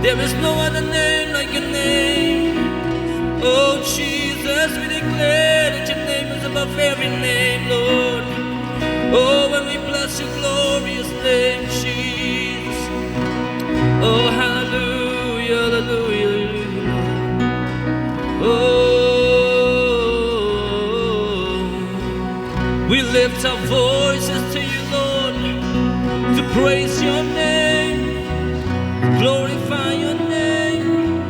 There is no other name like your name. Oh Jesus, we declare that your name is above every name, Lord. Oh, when we bless your glorious name, Jesus. Oh, hallelujah, hallelujah. Oh, we lift our voices to you, Lord, to praise your name, glorify your name.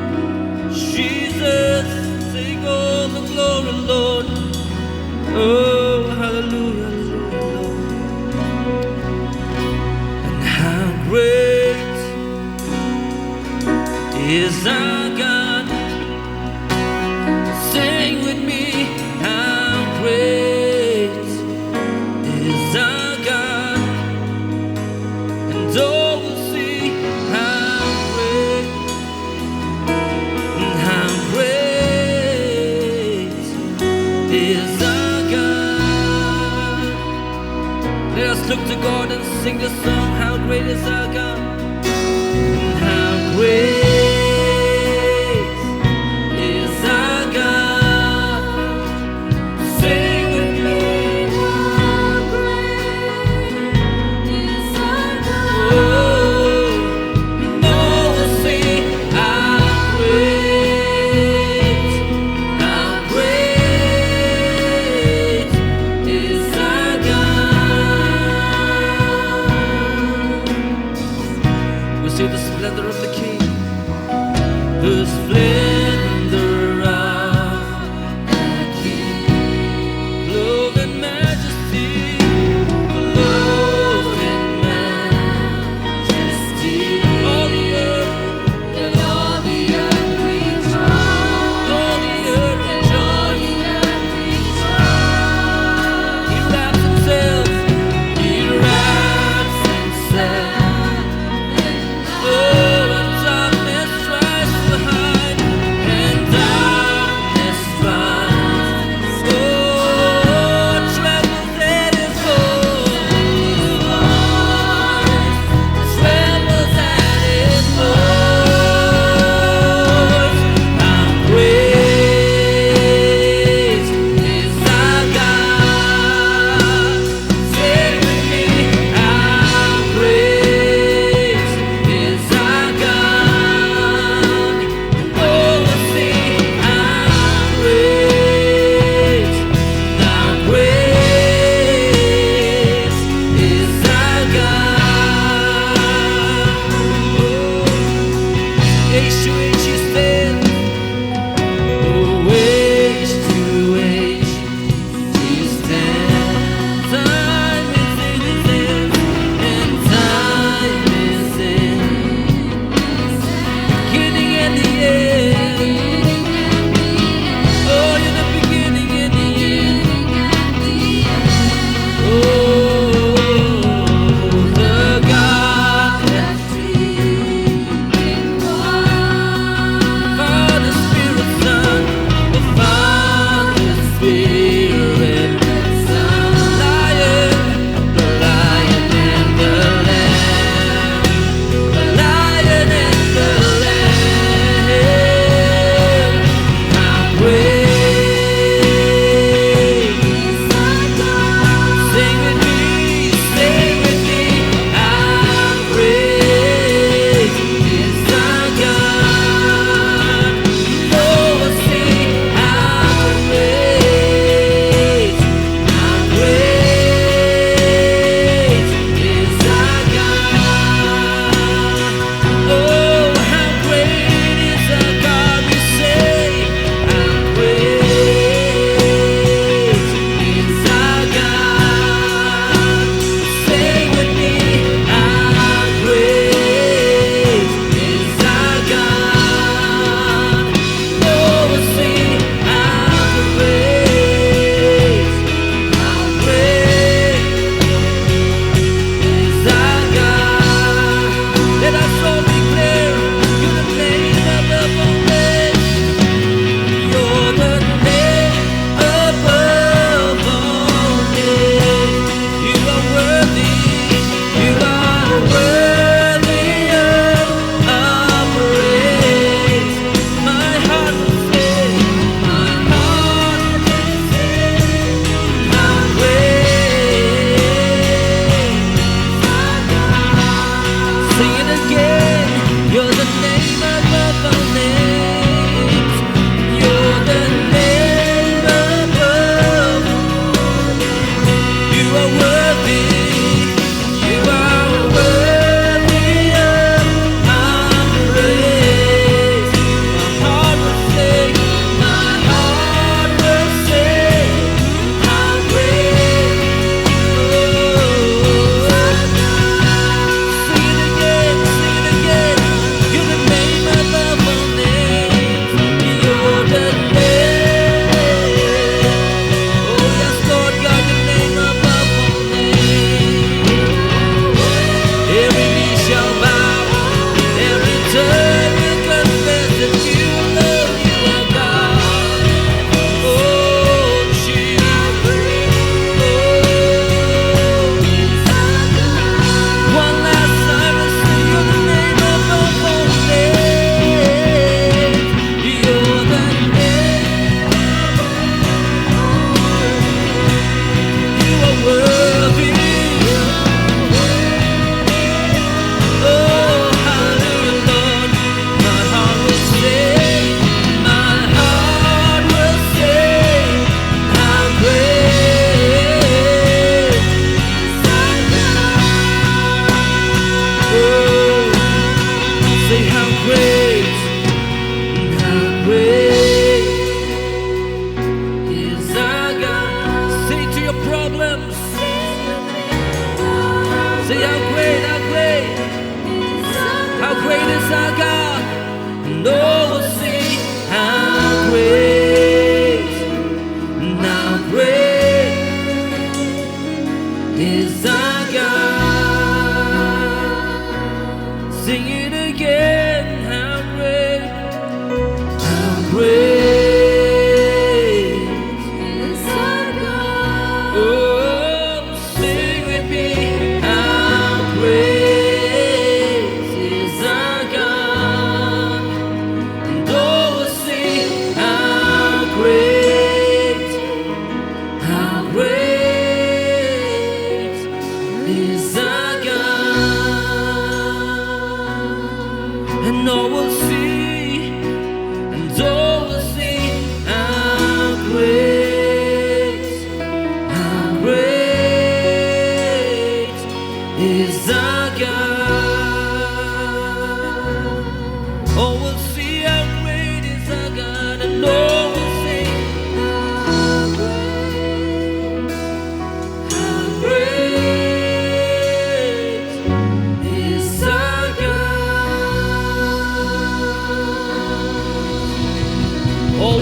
Jesus, take all the glory, Lord. Oh, hallelujah, Lord. And how great is our God? Sing with me, how great is our God? And all will see how great is our God. Let us look to God and sing the song, how great is our God? How great is our God? Sing with me. How great is our God? Oh, no one see how great is our God. We see the splendor of the King, the splendor of the King, clothed in majesty, clothed in majesty. All the earth rejoice, all the earth rejoice. He wraps himself oh, when darkness tries to hide.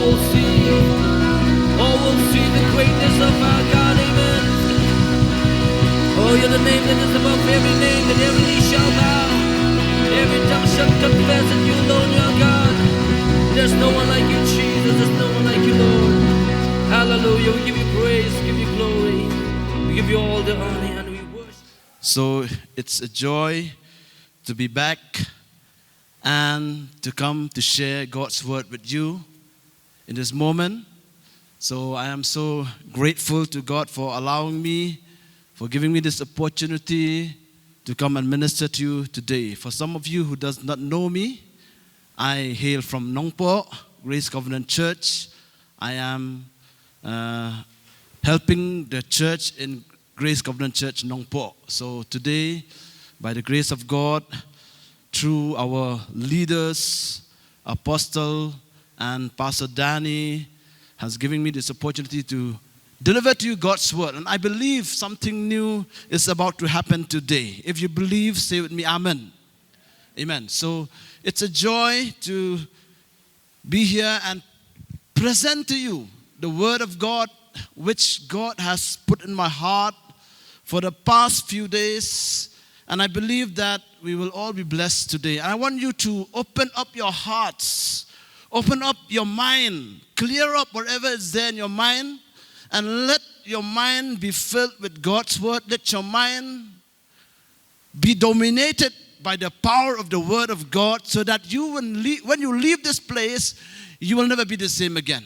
will see the greatness of our God. Amen. Oh, you're the name that is above every name, that every knee shall bow, every tongue shall confess that you alone are God. There's no one like you, Jesus. There's no one like you, Lord. Hallelujah. We give you praise, give you glory. We give you all the honor and we worship. So it's a joy to be back and to come to share God's word with you in this moment. So I am so grateful to God for allowing me, for giving me this opportunity to come and minister to you today. For some of you who does not know me, I hail from Nong Po, Grace Covenant Church. I am helping the church in Grace Covenant Church Nong Po. So today, by the grace of God, through our leaders, Apostle and Pastor Danny, has given me this opportunity to deliver to you God's word. And I believe something new is about to happen today. If you believe, say with me, Amen. Amen. So it's a joy to be here and present to you the word of God, which God has put in my heart for the past few days. And I believe that we will all be blessed today. And I want you to open up your hearts, open up your mind, clear up whatever is there in your mind, and let your mind be filled with God's word. Let your mind be dominated by the power of the word of God, so that you, when you leave this place, you will never be the same again.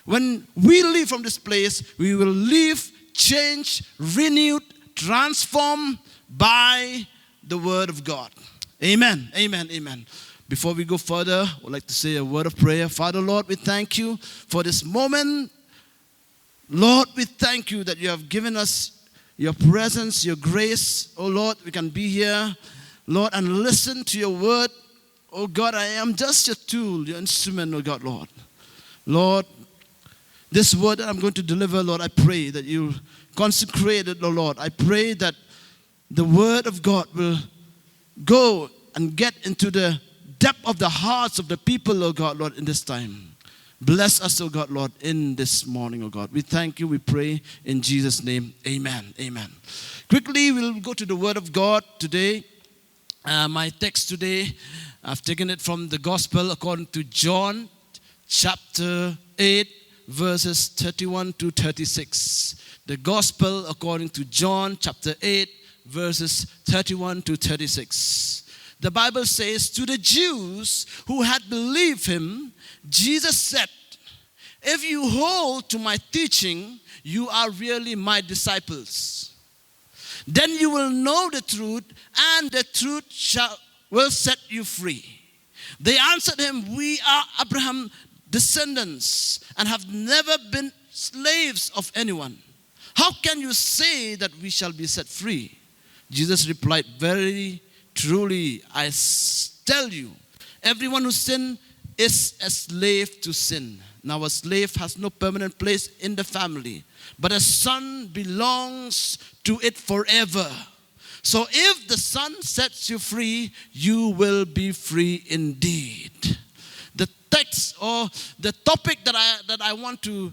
When we leave from this place, we will leave changed, renewed, transformed by the word of God. Amen, amen, amen. Before we go further, I would like to say a word of prayer. Father, Lord, we thank you for this moment. Lord, we thank you that you have given us your presence, your grace. Oh Lord, we can be here, Lord, and listen to your word. Oh God, I am just your tool, your instrument, oh God, Lord. Lord, this word that I'm going to deliver, Lord, I pray that you consecrate it, oh Lord. I pray that the word of God will go and get into the depth of the hearts of the people, oh God, Lord, in this time. Bless us, oh God, Lord, in this morning, oh God. We thank you, we pray in Jesus' name. Amen, amen. Quickly, we'll go to the word of God today. My text today, I've taken it from the gospel according to John, chapter 8, verses 31 to 36. The gospel according to John, chapter 8, verses 31 to 36. The Bible says, to the Jews who had believed him, Jesus said, if you hold to my teaching, you are really my disciples. Then you will know the truth, and the truth will set you free. They answered him, we are Abraham's descendants and have never been slaves of anyone. How can you say that we shall be set free? Jesus replied, very truly, I tell you, everyone who sins is a slave to sin. Now a slave has no permanent place in the family, but a son belongs to it forever. So if the Son sets you free, you will be free indeed. The text or the topic that I want to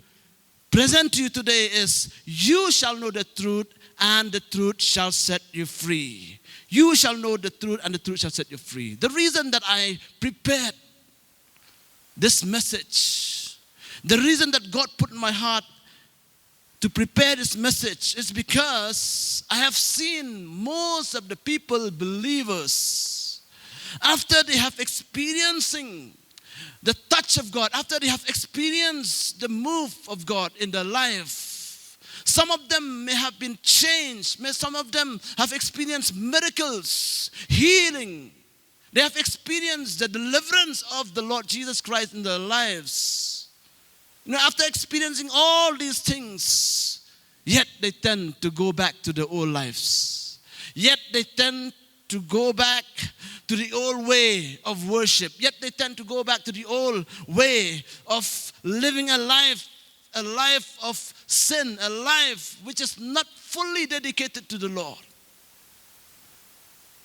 present to you today is, you shall know the truth, and the truth shall set you free. You shall know the truth, and the truth shall set you free. The reason that I prepared this message, the reason that God put in my heart to prepare this message is because I have seen most of the people, believers, after they have experiencing the touch of God, after they have experienced the move of God in their life, some of them may have been changed. Some of them have experienced miracles, healing. They have experienced the deliverance of the Lord Jesus Christ in their lives. After experiencing all these things, yet they tend to go back to their old lives. Yet they tend to go back to the old way of worship. Yet they tend to go back to the old way of living a life of sin, a life which is not fully dedicated to the Lord.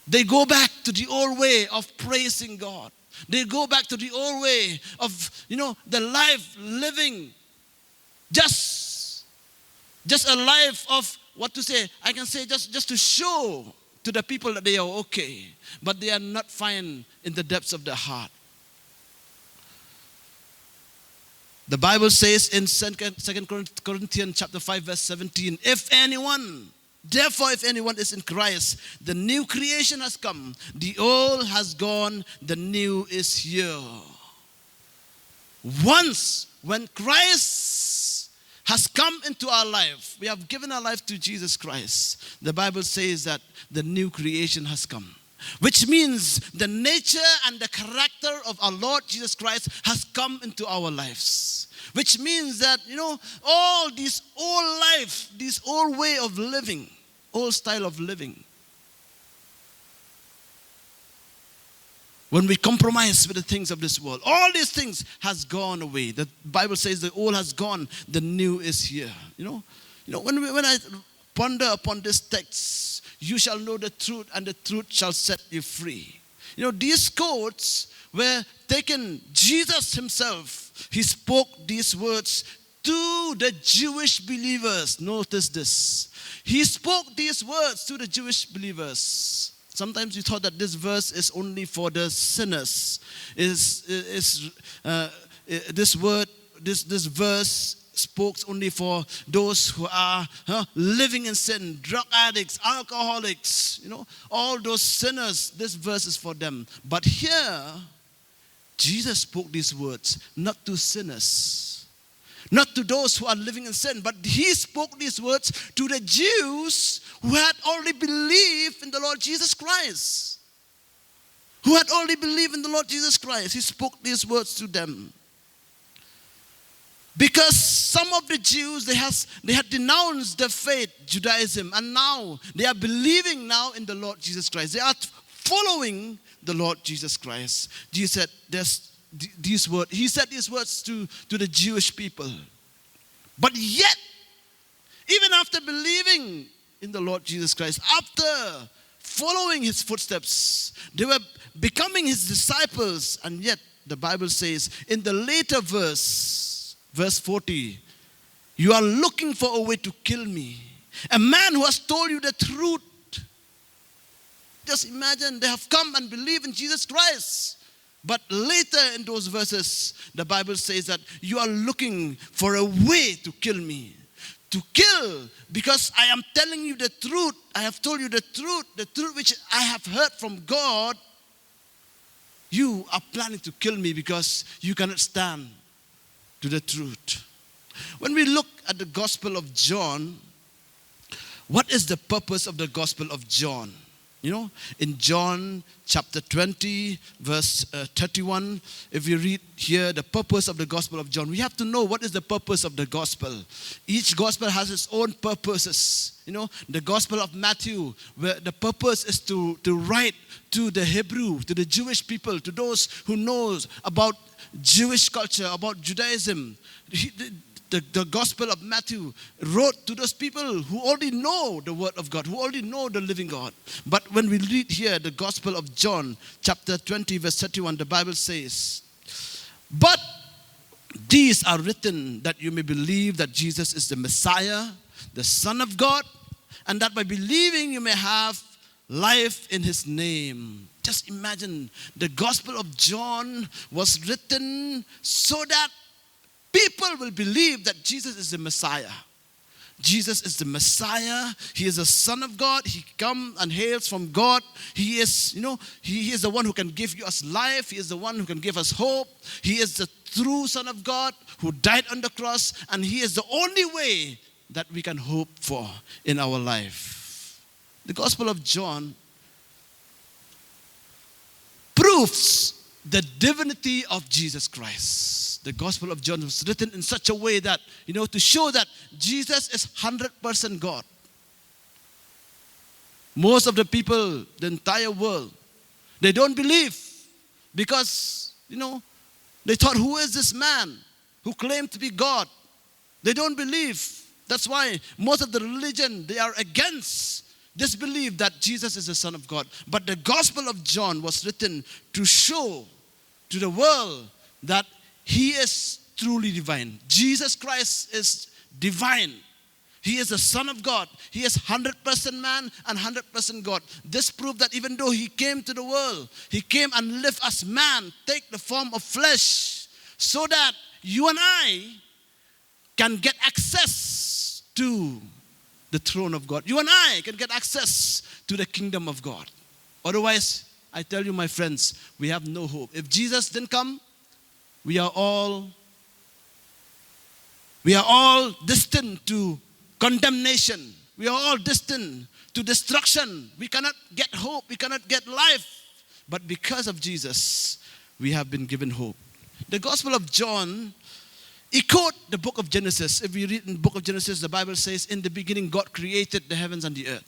They go back to the old way of praising God. They go back to the old way of, the life living. Just a life of, I can say just to show to the people that they are okay. But they are not fine in the depths of their heart. The Bible says in 2 Corinthians chapter 5 verse 17, Therefore, if anyone is in Christ, the new creation has come. The old has gone, the new is here. Once, when Christ has come into our life, we have given our life to Jesus Christ, the Bible says that the new creation has come. Which means the nature and the character of our Lord Jesus Christ has come into our lives. Which means that, all this old life, this old way of living, old style of living, when we compromise with the things of this world, all these things has gone away. The Bible says the old has gone, the new is here. When I ponder upon this text, you shall know the truth, and the truth shall set you free. These quotes were taken, Jesus himself, he spoke these words to the Jewish believers. Notice this. He spoke these words to the Jewish believers. Sometimes you thought that this verse is only for the sinners. This verse spoke only for those who are living in sin, drug addicts, alcoholics, all those sinners. This verse is for them. But here, Jesus spoke these words not to sinners, not to those who are living in sin, but he spoke these words to the Jews who had already believed in the Lord Jesus Christ. Who had already believed in the Lord Jesus Christ. He spoke these words to them. Because some of the Jews, they had denounced the faith, Judaism, and now they are believing now in the Lord Jesus Christ. They are following the Lord Jesus Christ. He said these words to the Jewish people. But yet, even after believing in the Lord Jesus Christ, after following his footsteps, they were becoming his disciples, and yet the Bible says in the later verse 40, you are looking for a way to kill me. A man who has told you the truth. Just imagine, they have come and believed in Jesus Christ. But later in those verses, the Bible says that you are looking for a way to kill me. To kill, because I am telling you the truth. I have told you the truth which I have heard from God. You are planning to kill me because you cannot stand to the truth. When we look at the Gospel of John, what is the purpose of the Gospel of John? In John chapter 20, verse 31, if we read here the purpose of the Gospel of John, we have to know what is the purpose of the Gospel. Each Gospel has its own purposes. The Gospel of Matthew, where the purpose is to write to the Hebrew, to the Jewish people, to those who knows about Jewish culture, about Judaism. The Gospel of Matthew wrote to those people who already know the Word of God, who already know the living God. But when we read here the Gospel of John, chapter 20, verse 31, the Bible says, but these are written that you may believe that Jesus is the Messiah, the Son of God, and that by believing you may have life in his name. Just imagine, the Gospel of John was written so that people will believe that Jesus is the Messiah. Jesus is the Messiah. He is the Son of God. He comes and hails from God. He is, he is the one who can give us life. He is the one who can give us hope. He is the true Son of God who died on the cross. And he is the only way that we can hope for in our life. The Gospel of John proves the divinity of Jesus Christ. The Gospel of John was written in such a way that, to show that Jesus is 100% God. Most of the people, the entire world, they don't believe because, they thought, who is this man who claimed to be God? They don't believe. That's why most of the religion, they are against this belief that Jesus is the Son of God. But the Gospel of John was written to show to the world that he is truly divine. Jesus Christ is divine. He is the Son of God. He is 100% man and 100% God. This proved that even though he came to the world, he came and lived as man, take the form of flesh, so that you and I can get access to the throne of God. You and I can get access to the kingdom of God. Otherwise, I tell you, my friends, we have no hope. If Jesus didn't come, we are all destined to condemnation. We are all destined to destruction. We cannot get hope. We cannot get life. But because of Jesus, we have been given hope. The Gospel of John echoed the book of Genesis. If we read in the book of Genesis, the Bible says, in the beginning, God created the heavens and the earth.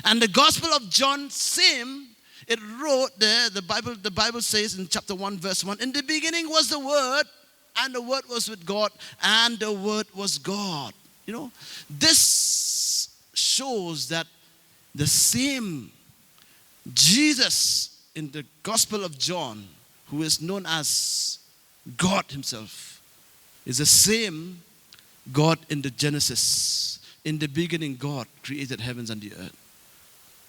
And the Gospel of John, same, it wrote there, the Bible says in chapter 1, verse 1, in the beginning was the Word, and the Word was with God, and the Word was God. You know, this shows that the same Jesus in the Gospel of John, who is known as God himself, is the same God in the Genesis. In the beginning, God created heavens and the earth.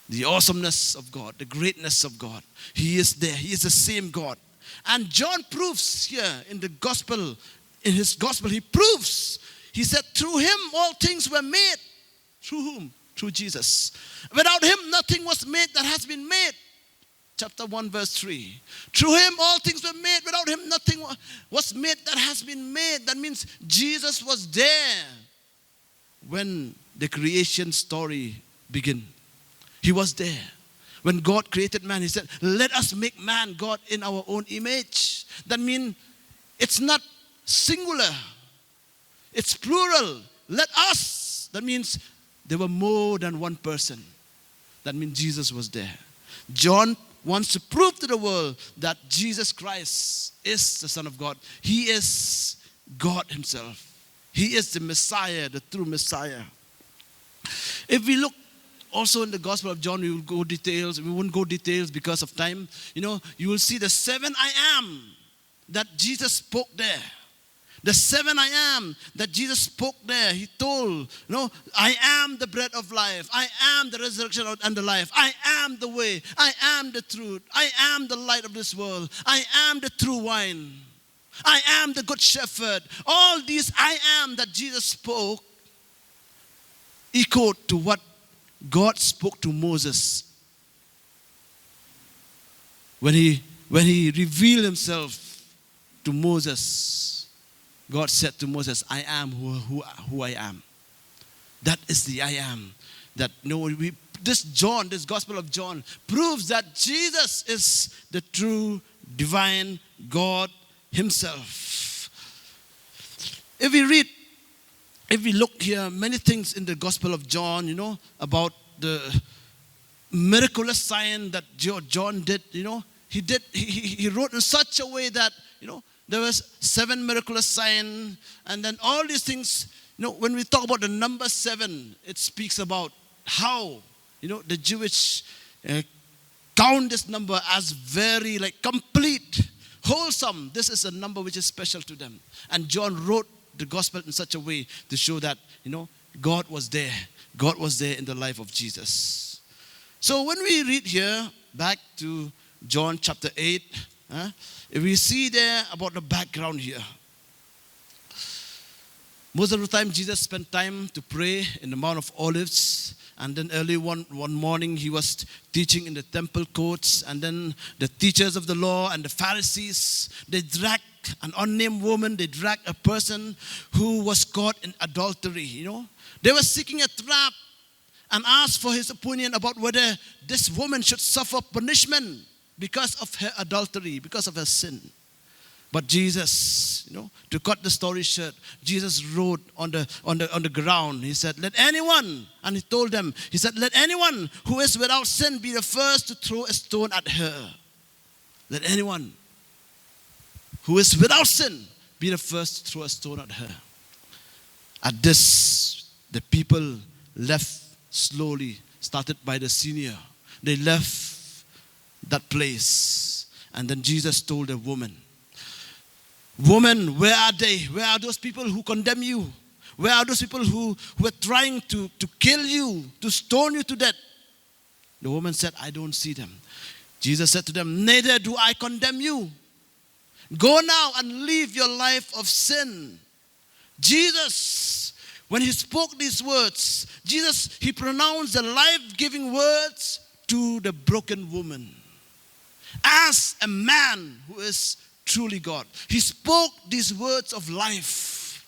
The awesomeness of God, the greatness of God. He is there. He is the same God. And John proves here in the gospel, in his gospel, he proves. He said, through him all things were made. Through whom? Through Jesus. Without him nothing was made that has been made. Chapter 1, verse 3. Through him all things were made. Without him nothing was made that has been made. That means Jesus was there when the creation story began. He was there. When God created man, he said, let us make man, God, in our own image. That means it's not singular. It's plural. Let us. That means there were more than one person. That means Jesus was there. John wants to prove to the world that Jesus Christ is the Son of God. He is God himself. He is the Messiah, the true Messiah. If we look also in the Gospel of John, we will go details. We won't go details because of time. You know, you will see the 7 I am that Jesus spoke there. The 7 I am that Jesus spoke there. He told, I am the bread of life. I am the resurrection and the life. I am the way. I am the truth. I am the light of this world. I am the true wine. I am the good shepherd. All these I am that Jesus spoke echoed to what God spoke to Moses when he revealed himself to Moses. God said to Moses, I am who I am. That is the I am. That this Gospel of John proves that Jesus is the true divine God himself. If we look here, many things in the Gospel of John, about the miraculous sign that John did, he wrote in such a way that, there was 7 miraculous signs, and then all these things, when we talk about the number 7, it speaks about how, the Jewish count this number as very complete, wholesome. This is a number which is special to them. And John wrote the gospel in such a way to show that, God was there. God was there in the life of Jesus. So when we read here, back to John chapter 8, if we see there about the background here. Most of the time, Jesus spent time to pray in the Mount of Olives. And then early one morning, he was teaching in the temple courts. And then the teachers of the law and the Pharisees, they dragged an unnamed woman. They dragged a person who was caught in adultery, They were seeking a trap and asked for his opinion about whether this woman should suffer punishment because of her adultery, because of her sin. But Jesus, to cut the story short, Jesus wrote on the ground. He said, let anyone, and he told them, he said, let anyone who is without sin be the first to throw a stone at her. Let anyone who is without sin be the first to throw a stone at her. At this, the people left slowly, started by the senior. They left that place. And then Jesus told the woman, "Woman, where are they? Where are those people who condemn you? Where are those people who were trying to kill you, to stone you to death?" The woman said, "I don't see them." Jesus said to them, "Neither do I condemn you. Go now and live your life of sin." Jesus, when he spoke these words, he pronounced the life-giving words to the broken woman. As a man who is truly God, he spoke these words of life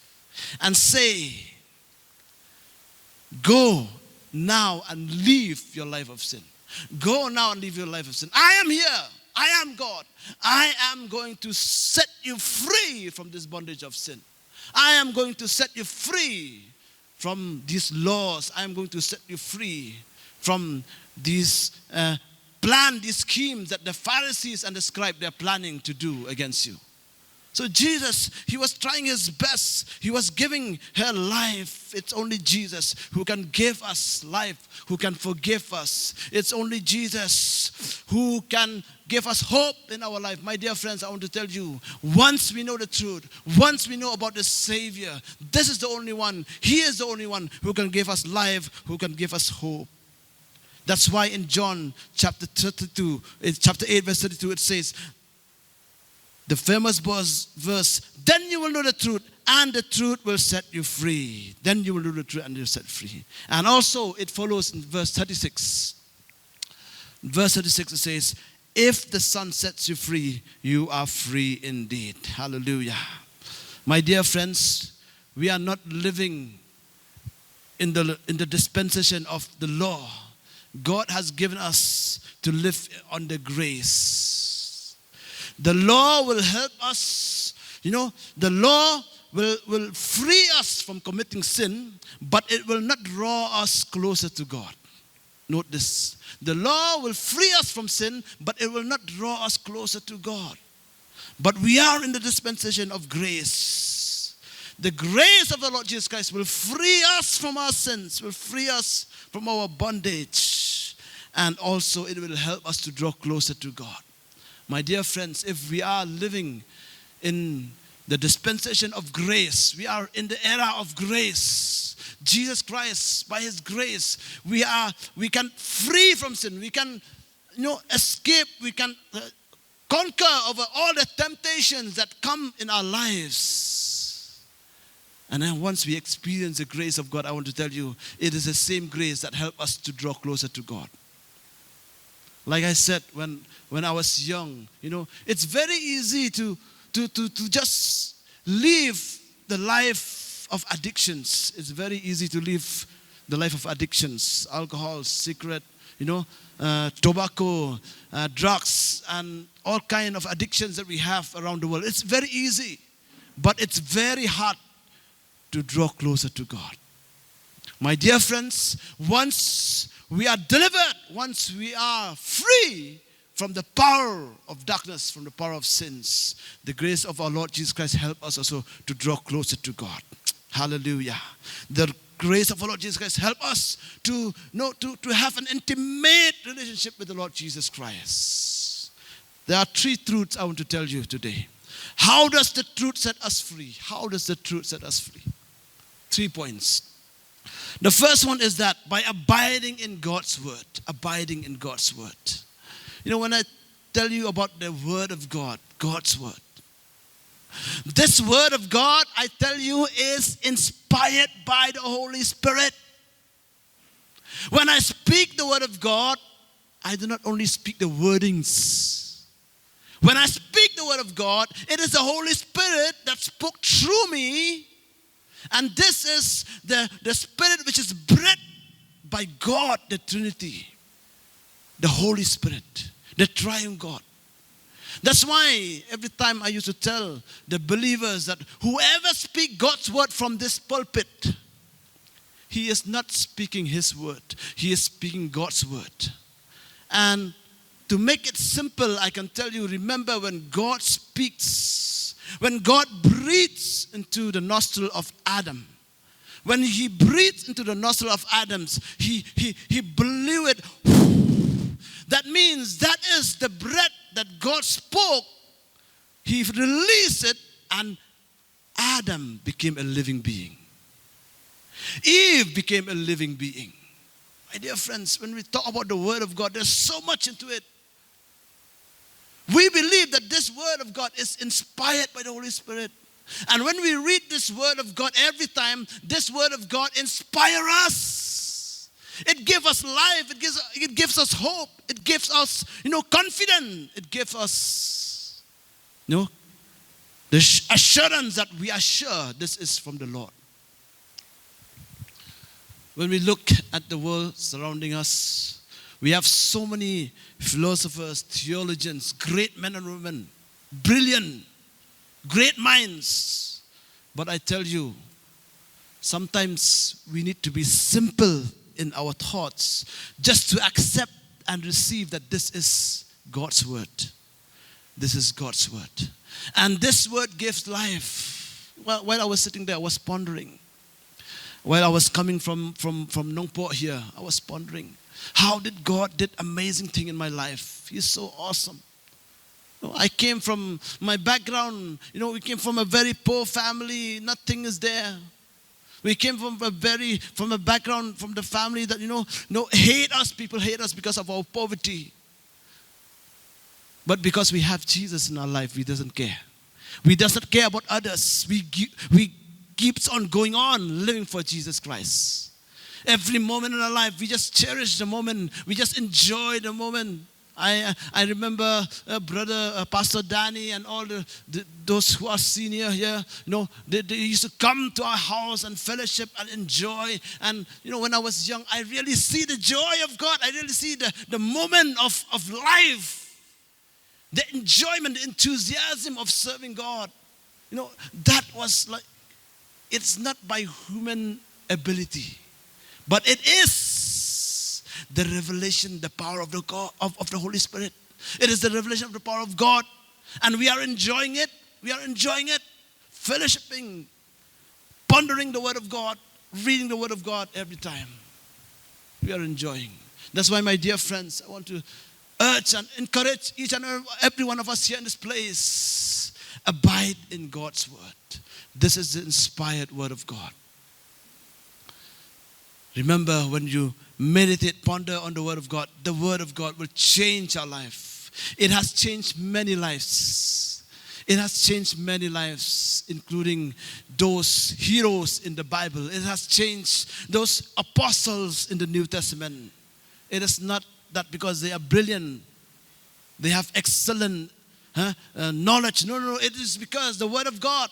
and say, "Go now and live your life of sin. Go now and live your life of sin. I am here. I am God. I am going to set you free from this bondage of sin. I am going to set you free from these laws. I am going to set you free from these these schemes that the Pharisees and the scribes, they're planning to do against you." So Jesus, he was trying his best. He was giving her life. It's only Jesus who can give us life, who can forgive us. It's only Jesus who can give us hope in our life. My dear friends, I want to tell you, once we know the truth, once we know about the Savior, this is the only one. He is the only one who can give us life, who can give us hope. That's why in John chapter 8, verse 32, it says, the famous verse, "Then you will know the truth, and the truth will set you free." Then you will know the truth, and you'll set free. And also, it follows in verse 36. Verse 36, it says, "If the Son sets you free, you are free indeed." Hallelujah. My dear friends, we are not living in the dispensation of the law. God has given us to live on the grace. The law will help us, the law will free us from committing sin, but it will not draw us closer to God. Note this. The law will free us from sin, but it will not draw us closer to God. But we are in the dispensation of grace. The grace of the Lord Jesus Christ will free us from our sins, will free us from our bondage, and also it will help us to draw closer to God. My dear friends, if we are living in the dispensation of grace, we are in the era of grace. Jesus Christ, by his grace, we can free from sin. We can, escape. We can conquer over all the temptations that come in our lives. And then once we experience the grace of God, I want to tell you, it is the same grace that helps us to draw closer to God. Like I said, when I was young, it's very easy to just live the life of addictions. It's very easy to live the life of addictions, alcohol, cigarette, tobacco, drugs, and all kind of addictions that we have around the world. It's very easy, but it's very hard to draw closer to God. My dear friends, once we are delivered, once we are free from the power of darkness, from the power of sins, the grace of our Lord Jesus Christ help us also to draw closer to God. Hallelujah. The grace of our Lord Jesus Christ help us to have an intimate relationship with the Lord Jesus Christ. There are 3 truths I want to tell you today. How does the truth set us free? How does the truth set us free? 3 points. The first one is that by abiding in God's word. Abiding in God's word. When I tell you about the word of God, God's word. This word of God, I tell you, is inspired by the Holy Spirit. When I speak the word of God, I do not only speak the wordings. When I speak the word of God, it is the Holy Spirit that spoke through me. And this is the Spirit which is breathed by God, the Trinity. The Holy Spirit, the triune God. That's why every time I used to tell the believers that whoever speaks God's word from this pulpit, he is not speaking his word. He is speaking God's word. And to make it simple, I can tell you, remember when God speaks, when God breathes into the nostril of Adam, when he breathed into the nostril of Adam, he blew it. That means that is the breath that God spoke. He released it, and Adam became a living being. Eve became a living being. My dear friends, when we talk about the Word of God, there's so much into it. We believe that this Word of God is inspired by the Holy Spirit. And when we read this Word of God every time, this Word of God inspires us. It gives us life. It gives us hope. It gives us, confidence. It gives us, the assurance that we are sure this is from the Lord. When we look at the world surrounding us, we have so many philosophers, theologians, great men and women, brilliant, great minds. But I tell you, sometimes we need to be simple in our thoughts just to accept and receive that this is God's word. This is God's word. And this word gives life. Well, while I was sitting there, I was pondering. While I was coming from Nongpo here, I was pondering, how did God did amazing thing in my life? He's so awesome. I came from my background, we came from a very poor family, nothing is there. We came from a background, from the family that, hate us, people hate us because of our poverty. But because we have Jesus in our life, we doesn't care. We doesn't care about others. We keeps on going on living for Jesus Christ. Every moment in our life, we just cherish the moment. We just enjoy the moment. I remember brother Pastor Danny and all those who are senior here. They used to come to our house and fellowship and enjoy. And when I was young, I really see the joy of God. I really see the moment of life, the enjoyment, the enthusiasm of serving God. That was like, it's not by human ability, but it is the revelation, the power of the God, of the Holy Spirit. It is the revelation of the power of God, and we are enjoying it. We are enjoying it, fellowshipping, pondering the Word of God, reading the Word of God every time. We are enjoying. That's why, my dear friends, I want to urge and encourage each and every one of us here in this place, abide in God's Word. This is the inspired Word of God. Remember, when you meditate, ponder on the Word of God will change our life. It has changed many lives. It has changed many lives, including those heroes in the Bible. It has changed those apostles in the New Testament. It is not that because they are brilliant, they have excellent knowledge. No. It is because the Word of God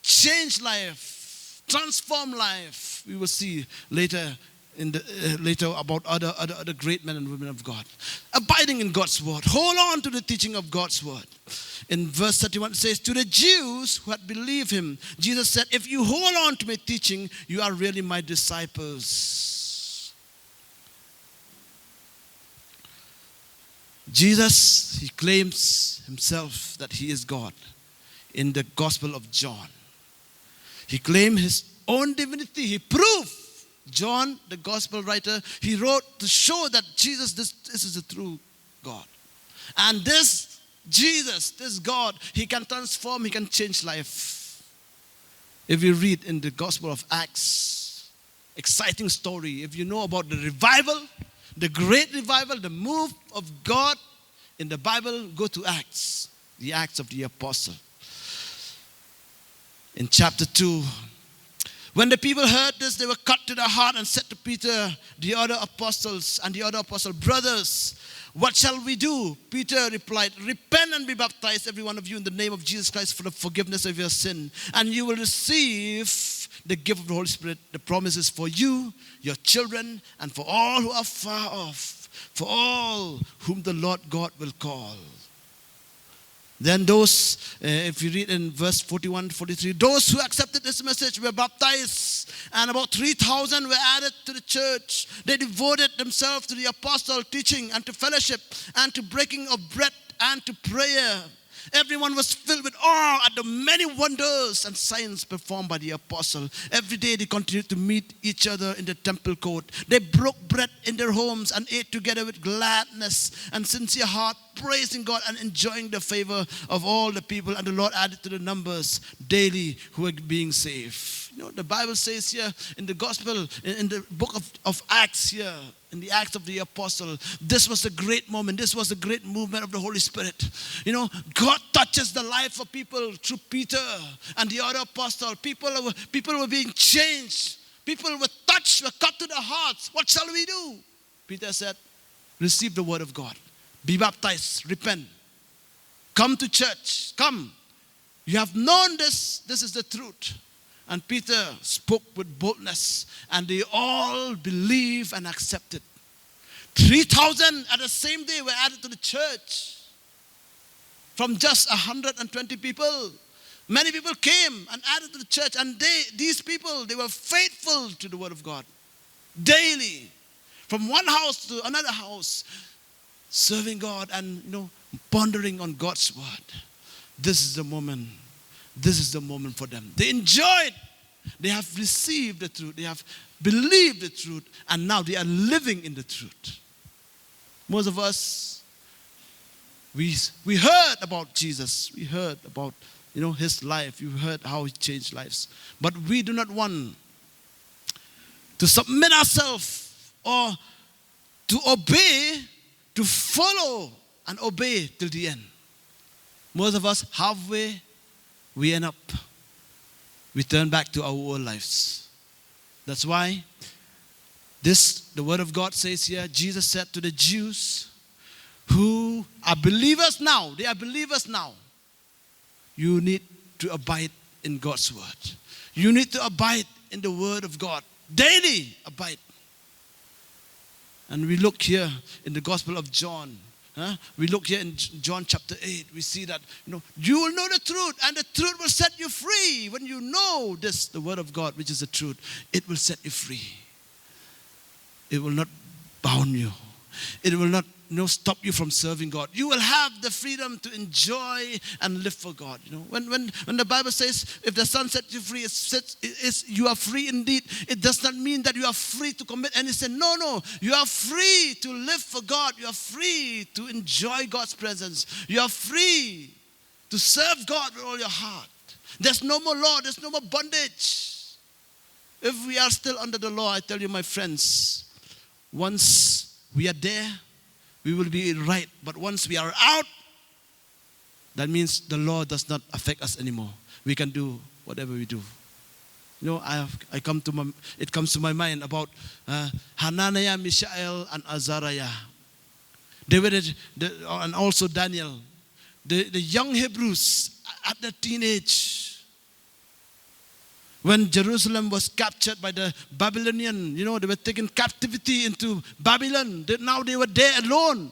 changed life, transformed life. We will see later about other great men and women of God. Abiding in God's word. Hold on to the teaching of God's word. In verse 31 it says, to the Jews who had believed him, Jesus said, if you hold on to my teaching, you are really my disciples. Jesus, he claims himself that he is God in the Gospel of John. He claimed his own divinity. He proved, John, the gospel writer, he wrote to show that Jesus, this is the true God. And this Jesus, this God, he can transform, he can change life. If you read in the Gospel of Acts, exciting story. If you know about the revival, the great revival, the move of God in the Bible, go to Acts, the Acts of the Apostle. In chapter 2, when the people heard this, they were cut to the heart and said to Peter, the other apostles, brothers, what shall we do? Peter replied, repent and be baptized, every one of you, in the name of Jesus Christ for the forgiveness of your sin, and you will receive the gift of the Holy Spirit. The promises for you, your children, and for all who are far off, for all whom the Lord God will call. Then those, if you read in verse 41 to 43, those who accepted this message were baptized, and about 3,000 were added to the church. They devoted themselves to the apostle teaching and to fellowship and to breaking of bread and to prayer. Everyone was filled with awe at the many wonders and signs performed by the apostle. Every day they continued to meet each other in the temple court. They broke bread in their homes and ate together with gladness and sincere heart, praising God and enjoying the favor of all the people. And the Lord added to the numbers daily who were being saved. The Bible says here in the gospel, in the book of Acts here, in the Acts of the Apostle, this was a great moment. This was a great movement of the Holy Spirit. God touches the life of people through Peter and the other apostle. People were being changed. People were touched, were cut to their hearts. What shall we do? Peter said, receive the word of God. Be baptized, repent. Come to church, come. You have known this is the truth. And Peter spoke with boldness, and they all believed and accepted. 3,000 at the same day were added to the church from just 120 people. Many people came and added to the church, and these people, they were faithful to the word of God daily, from one house to another house, serving God and pondering on God's word. This is the moment. This is the moment for them. They enjoyed. They have received the truth. They have believed the truth. And now they are living in the truth. Most of us, we heard about Jesus. We heard about, his life. We heard how he changed lives. But we do not want to submit ourselves or to obey, to follow and obey till the end. Most of us halfway, we end up, we turn back to our old lives. That's why the word of God says here, Jesus said to the Jews who are believers now, they are believers now, you need to abide in God's word. You need to abide in the word of God. Daily abide. And we look here in the Gospel of John. We look here in John chapter 8. We see that, you will know the truth, and the truth will set you free. When you know this, the word of God, which is the truth, it will set you free. It will not bound you. It will not stop you from serving God. You will have the freedom to enjoy and live for God. When the Bible says, if the Son sets you free, you are free indeed. It does not mean that you are free to commit any sin. No. You are free to live for God. You are free to enjoy God's presence. You are free to serve God with all your heart. There's no more law. There's no more bondage. If we are still under the law, I tell you, my friends, once we are there, we will be right. But once we are out, that means the law does not affect us anymore. We can do whatever we do. It comes to my mind about Hananiah, Mishael, and Azariah. They were and also Daniel, the young Hebrews at the teenage. When Jerusalem was captured by the Babylonian, they were taken captivity into Babylon. Now they were there alone.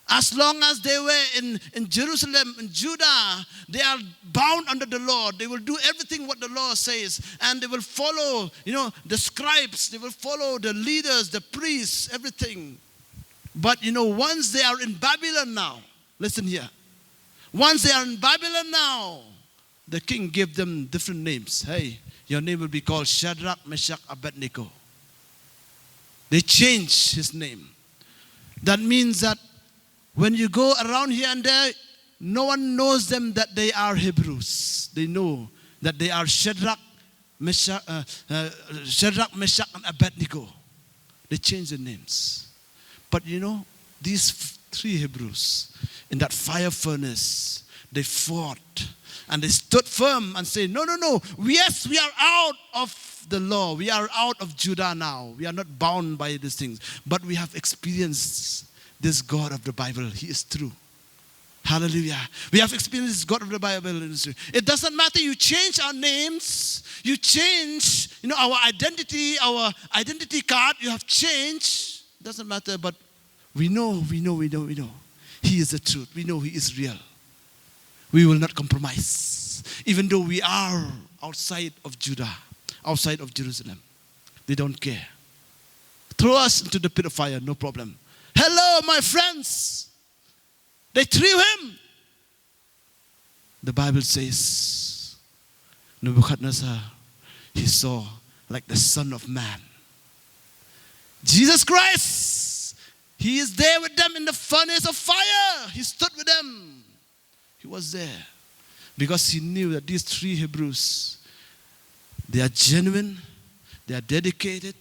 As long as they were in Jerusalem, in Judah, they are bound under the law. They will do everything what the law says. And they will follow, the scribes. They will follow the leaders, the priests, everything. But, once they are in Babylon now, listen here. Once they are in Babylon now, the king gave them different names. Hey, your name will be called Shadrach, Meshach, Abednego. They changed his name. That means that when you go around here and there, no one knows them that they are Hebrews. They know that they are Shadrach, Meshach, and Abednego. They changed their names. But these three Hebrews in that fire furnace, they fought. And they stood firm and said, no. Yes, we are out of the law. We are out of Judah now. We are not bound by these things. But we have experienced this God of the Bible. He is true. Hallelujah. We have experienced this God of the Bible. It doesn't matter. You change our names. You change, our identity card. You have changed. It doesn't matter. But we know. He is the truth. We know He is real. We will not compromise. Even though we are outside of Judah, outside of Jerusalem. They don't care. Throw us into the pit of fire, no problem. Hello, my friends. They threw him. the Bible says, Nebuchadnezzar, he saw like the Son of Man. Jesus Christ, he is there with them in the furnace of fire. He stood with them. He was there because he knew that these three Hebrews, they are genuine, they are dedicated,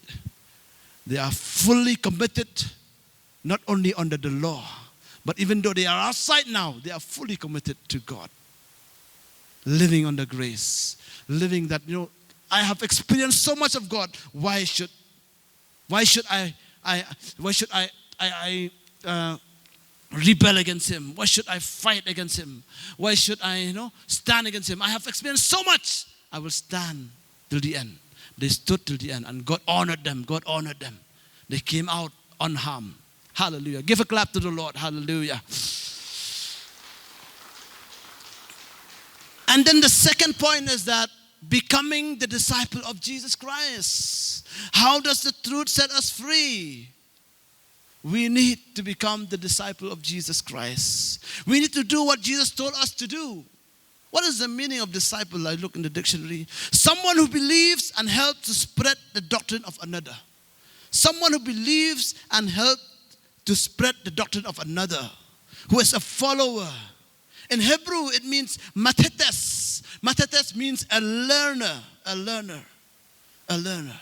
they are fully committed, not only under the law, but even though they are outside now, they are fully committed to God. Living under grace, living that, I have experienced so much of God. Why should I rebel against him? Why should I fight against him? Why should I, stand against him? I have experienced so much. I will stand till the end. They stood till the end, and God honored them. God honored them. They came out unharmed. Hallelujah. Give a clap to the Lord. Hallelujah. And then the second point is that becoming the disciple of Jesus Christ. How does the truth set us free? We need to become the disciple of Jesus Christ. We need to do what Jesus told us to do. What is the meaning of disciple? I look in the dictionary. Someone who believes and helps to spread the doctrine of another. Someone who believes and helps to spread the doctrine of another. Who is a follower. In Hebrew, it means matetes. Matetes means a learner, a learner, a learner.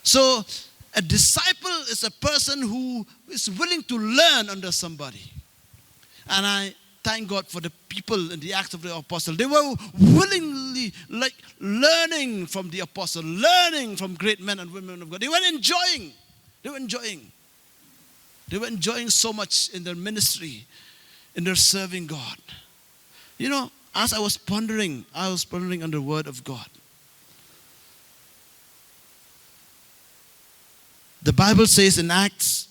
So, a disciple is a person who is willing to learn under somebody. And I thank God for the people in the Acts of the Apostle. They were willingly learning from the apostle, learning from great men and women of God. They were enjoying. They were enjoying. They were enjoying so much in their ministry, in their serving God. As I was pondering on the word of God. The Bible says in Acts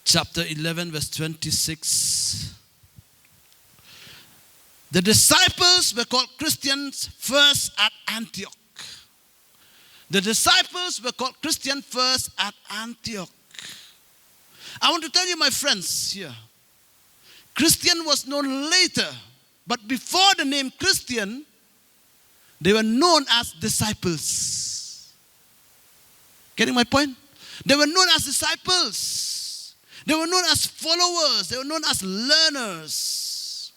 chapter 11 verse 26, the disciples were called Christians first at Antioch. The disciples were called Christians first at Antioch. I want to tell you, my friends here, Christian was known later, but before the name Christian, they were known as disciples. Getting my point? They were known as disciples. They were known as followers. They were known as learners.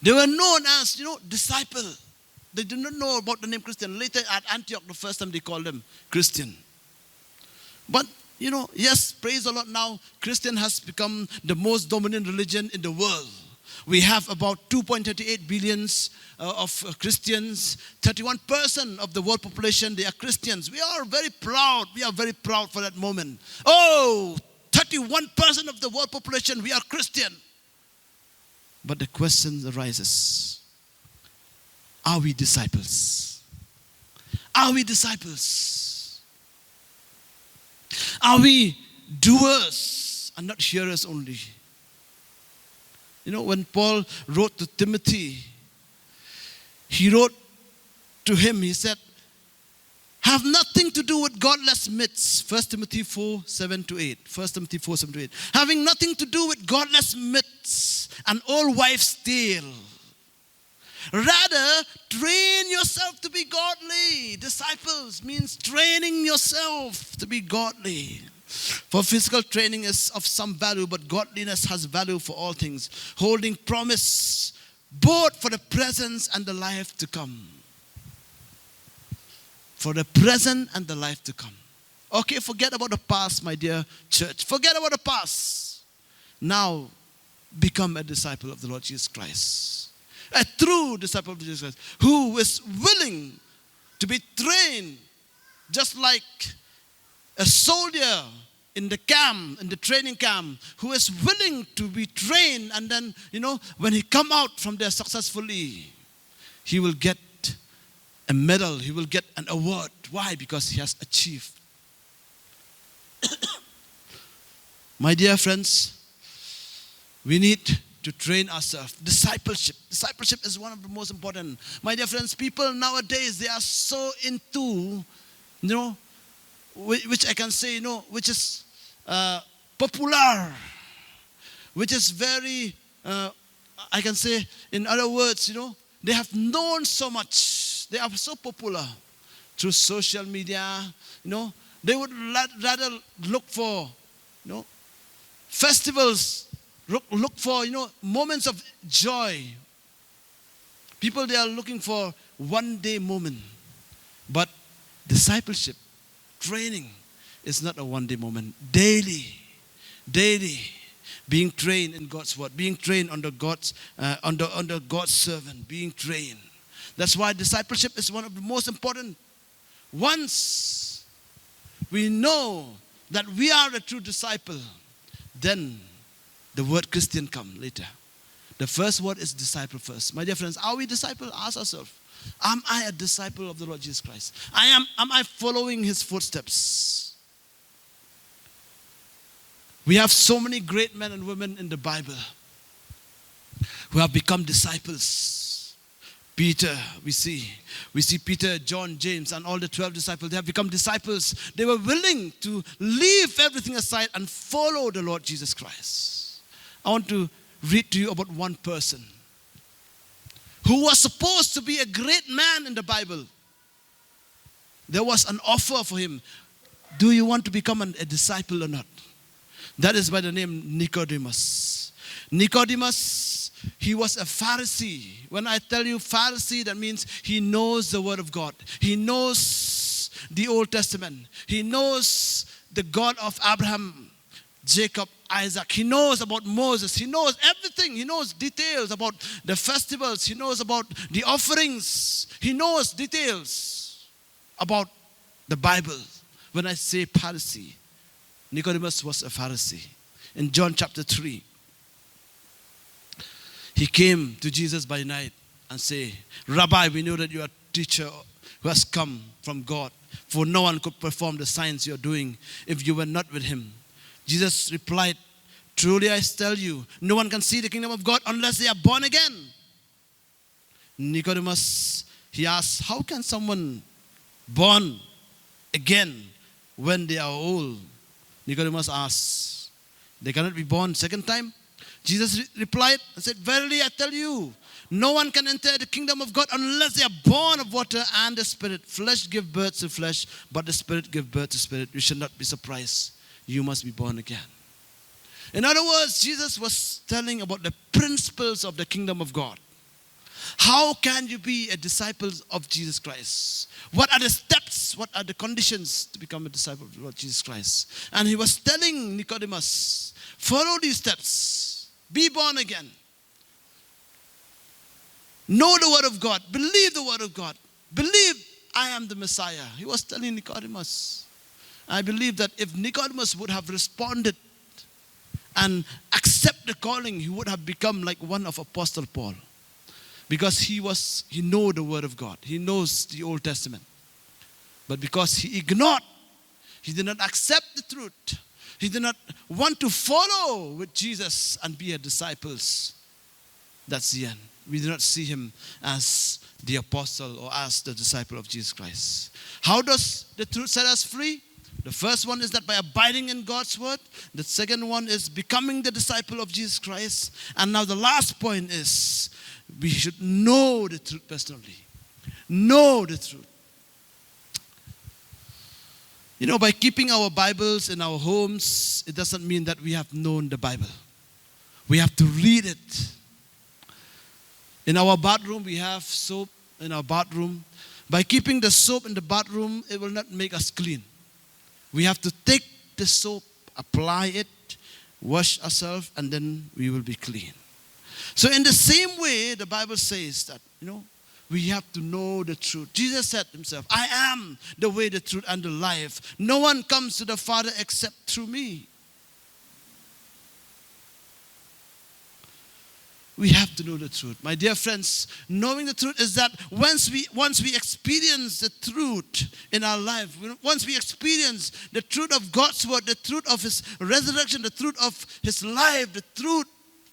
They were known as, disciple. They did not know about the name Christian. Later at Antioch, the first time they called them Christian. But, yes, praise the Lord, now Christian has become the most dominant religion in the world. We have about 2.38 billion of Christians. 31% of the world population, they are Christians. We are very proud. We are very proud for that moment. 31% of the world population, we are Christian. But the question arises, are we disciples? Are we disciples? Are we doers and not hearers only? When Paul wrote to Timothy, he wrote to him, he said, have nothing to do with godless myths. 1 Timothy 4, 7-8. 1 Timothy 4, 7-8. Having nothing to do with godless myths and old wives' tale. Rather, train yourself to be godly. Disciples means training yourself to be godly. For physical training is of some value, but godliness has value for all things, holding promise both for the present and the life to come. For the present and the life to come. Okay, forget about the past, my dear church. Forget about the past. Now, become a disciple of the Lord Jesus Christ. A true disciple of Jesus Christ, who is willing to be trained just like a soldier in the camp, in the training camp, who is willing to be trained, and then, when he come out from there successfully, he will get a medal, he will get an award. Why? Because he has achieved. My dear friends, we need to train ourselves. Discipleship. Discipleship is one of the most important. My dear friends, people nowadays, they are so into, which I can say, which is popular, which is very, I can say, in other words, they have known so much. They are so popular through social media. They would rather look for, festivals, look for, moments of joy. People, they are looking for one day moment. But discipleship, training is not a one day moment. Daily, being trained in God's word, being trained under God's servant, being trained. That's why discipleship is one of the most important. Once we know that we are a true disciple, then the word Christian come later. The first word is disciple first. My dear friends, are we disciple? Ask ourselves, am I a disciple of the Lord Jesus Christ? Am I following his footsteps? We have so many great men and women in the Bible who have become disciples. Peter, we see Peter, John, James, and all the 12 disciples. They have become disciples. They were willing to leave everything aside and follow the Lord Jesus Christ. I want to read to you about one person who was supposed to be a great man in the Bible. There was an offer for him. Do you want to become a disciple or not? That is by the name Nicodemus. Nicodemus, he was a Pharisee. When I tell you Pharisee, that means he knows the Word of God. He knows the Old Testament. He knows the God of Abraham, Jacob, Isaac. He knows about Moses. He knows everything. He knows details about the festivals. He knows about the offerings. He knows details about the Bible. When I say Pharisee, Nicodemus was a Pharisee. In John chapter 3, he came to Jesus by night and said, Rabbi, we know that you are a teacher who has come from God, for no one could perform the signs you are doing if you were not with him. Jesus replied, truly I tell you, no one can see the kingdom of God unless they are born again. Nicodemus, he asked, how can someone born again when they are old? Nicodemus asked, they cannot be born second time? Jesus replied and said, verily I tell you, no one can enter the kingdom of God unless they are born of water and the Spirit. Flesh gives birth to flesh, but the Spirit gives birth to spirit. You should not be surprised. You must be born again. In other words, Jesus was telling about the principles of the kingdom of God. How can you be a disciple of Jesus Christ? What are the steps? What are the conditions to become a disciple of the Lord Jesus Christ? And he was telling Nicodemus, follow these steps. Be born again. Know the word of God. Believe the word of God. Believe I am the Messiah. He was telling Nicodemus. I believe that if Nicodemus would have responded and accept the calling, he would have become like one of Apostle Paul. Because he knows the word of God. He knows the Old Testament. But because he ignored, he did not accept the truth. He did not want to follow with Jesus and be a disciple. That's the end. We do not see him as the apostle or as the disciple of Jesus Christ. How does the truth set us free? The first one is that by abiding in God's word. The second one is becoming the disciple of Jesus Christ. And now the last point is we should know the truth personally. Know the truth. By keeping our Bibles in our homes, it doesn't mean that we have known the Bible. We have to read it. In our bathroom, we have soap in our bathroom. By keeping the soap in the bathroom, it will not make us clean. We have to take the soap, apply it, wash ourselves, and then we will be clean. So in the same way, the Bible says that, we have to know the truth. Jesus said himself, I am the way, the truth, and the life. No one comes to the Father except through me. We have to know the truth. My dear friends, knowing the truth is that once we experience the truth in our life, once we experience the truth of God's word, the truth of his resurrection, the truth of his life, the truth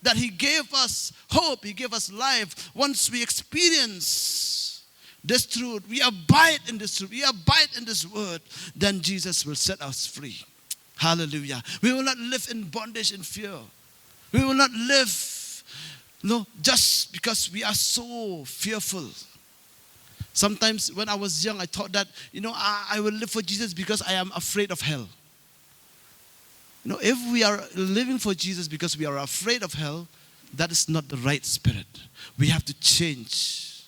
that he gave us hope, he gave us life. Once we experience this truth, we abide in this truth, we abide in this word, then Jesus will set us free. Hallelujah. We will not live in bondage and fear. We will not live No, just because we are so fearful. Sometimes when I was young, I thought that, I will live for Jesus because I am afraid of hell. If we are living for Jesus because we are afraid of hell, that is not the right spirit. We have to change.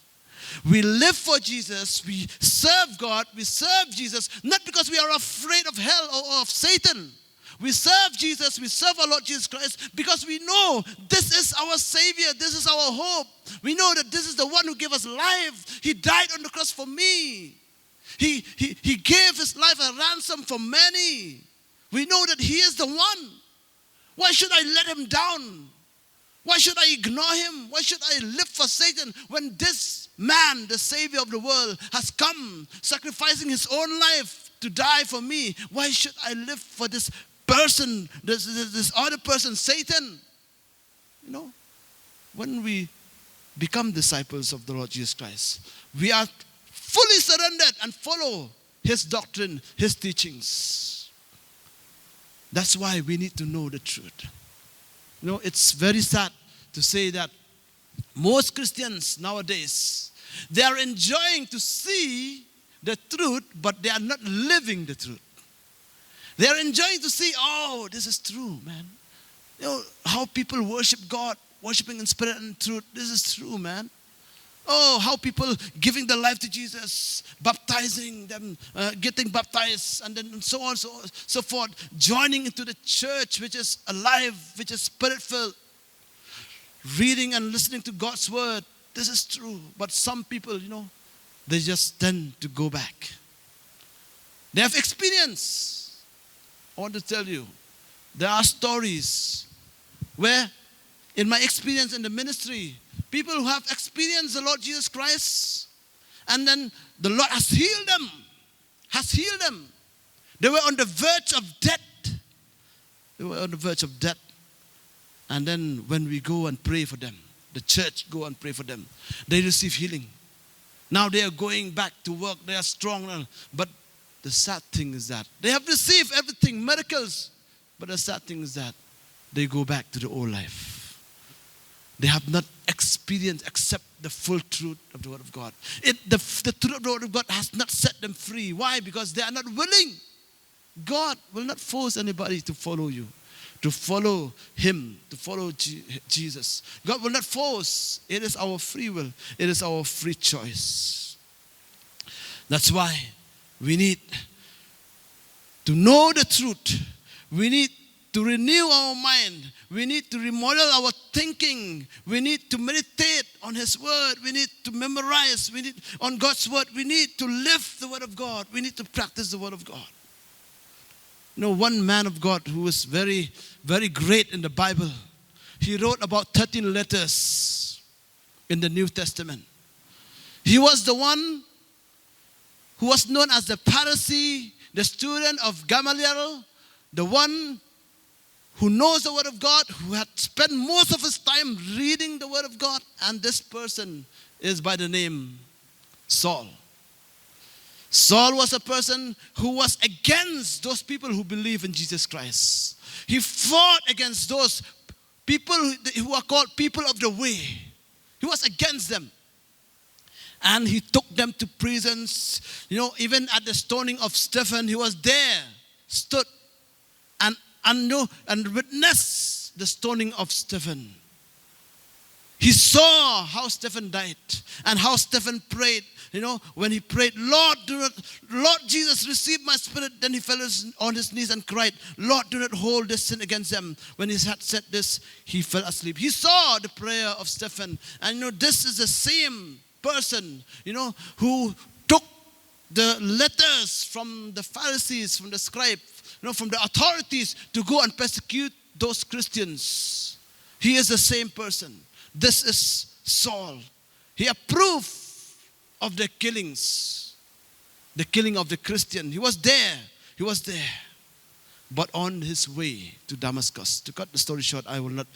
We live for Jesus, we serve God, we serve Jesus, not because we are afraid of hell or of Satan. We serve Jesus, we serve our Lord Jesus Christ because we know this is our Savior, this is our hope. We know that this is the one who gave us life. He died on the cross for me. He gave his life a ransom for many. We know that he is the one. Why should I let him down? Why should I ignore him? Why should I live for Satan when this man, the Savior of the world, has come, sacrificing his own life to die for me? Why should I live for this person, this other person, Satan? When we become disciples of the Lord Jesus Christ, we are fully surrendered and follow his doctrine, his teachings. That's why we need to know the truth. It's very sad to say that most Christians nowadays, they are enjoying to see the truth, but they are not living the truth. They are enjoying to see, oh, this is true, man. How people worship God, worshiping in spirit and truth. This is true, man. Oh, how people giving their life to Jesus, baptizing them, getting baptized, and then so on, so forth, joining into the church which is alive, which is spirit-filled, reading and listening to God's word. This is true. But some people, they just tend to go back. They have experience. I want to tell you, there are stories where, in my experience in the ministry, people who have experienced the Lord Jesus Christ, and then the Lord has healed them. They were on the verge of death. And then when we go and pray for them, the church go and pray for them, they receive healing. Now they are going back to work. They are strong. But the sad thing is that they have received everything, miracles. But the sad thing is that they go back to the old life. They have not experienced except the full truth of the Word of God. The truth of the Word of God has not set them free. Why? Because they are not willing. God will not force anybody to follow you, to follow Him, to follow Jesus. God will not force. It is our free will. It is our free choice. That's why we need to know the truth. We need to renew our mind. We need to remodel our thinking. We need to meditate on His Word. We need to memorize. We need on God's Word. We need to live the Word of God. We need to practice the Word of God. One man of God who was very, very great in the Bible, he wrote about 13 letters in the New Testament. He was the one who was known as the Pharisee, the student of Gamaliel, the one who knows the Word of God, who had spent most of his time reading the Word of God. And this person is by the name Saul. Saul was a person who was against those people who believe in Jesus Christ. He fought against those people who are called people of the way. He was against them. And he took them to prisons. Even at the stoning of Stephen, he was there, stood and witnessed the stoning of Stephen. He saw how Stephen died and how Stephen prayed. When he prayed, Lord Jesus, receive my spirit. Then he fell on his knees and cried, Lord, do not hold this sin against them. When he had said this, he fell asleep. He saw the prayer of Stephen. And this is the same person, who took the letters from the Pharisees, from the scribe, from the authorities to go and persecute those Christians. He is the same person. This is Saul. He approved of the killings, the killing of the Christian. He was there. But on his way to Damascus, to cut the story short, I will not